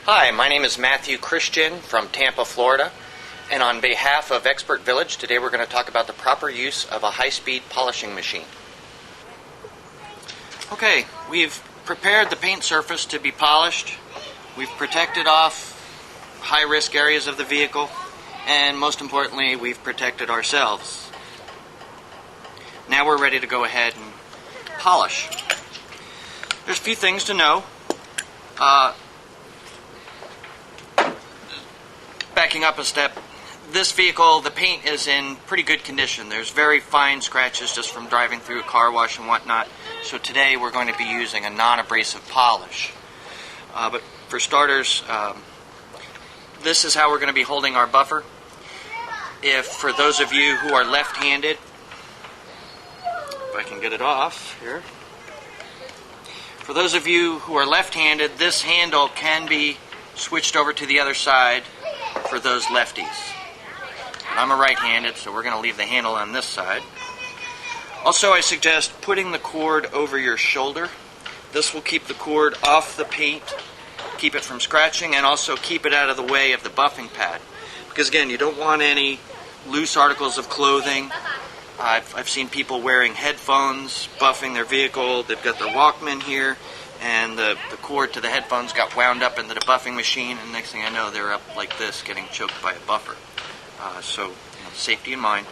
Hi, my name is Matthew Christian from Tampa, Florida, and on behalf of Expert Village, today we're going to talk about the proper use of a high-speed polishing machine. Okay, we've prepared the paint surface to be polished. We've protected off high-risk areas of the vehicle, and most importantly, we've protected ourselves. Now we're ready to go ahead and polish. There's a few things to know. Backing up a step, this vehicle, the paint is in pretty good condition. There's very fine scratches just from driving through a car wash and whatnot. So today we're going to be using a non-abrasive polish. But for starters, this is how we're going to be holding our buffer. For those of you who are left-handed, if I can get it off here. For those of you who are left-handed, this handle can be switched over to the other side for those lefties. And I'm a right-handed, so we're going to leave the handle on this side. Also, I suggest putting the cord over your shoulder. This will keep the cord off the paint, keep it from scratching, and also keep it out of the way of the buffing pad. Because again, you don't want any loose articles of clothing. I've seen people wearing headphones, buffing their vehicle. They've got their Walkman here, and the cord to the headphones got wound up into the buffing machine, and next thing I know, they're up like this, getting choked by a buffer. So, safety in mind.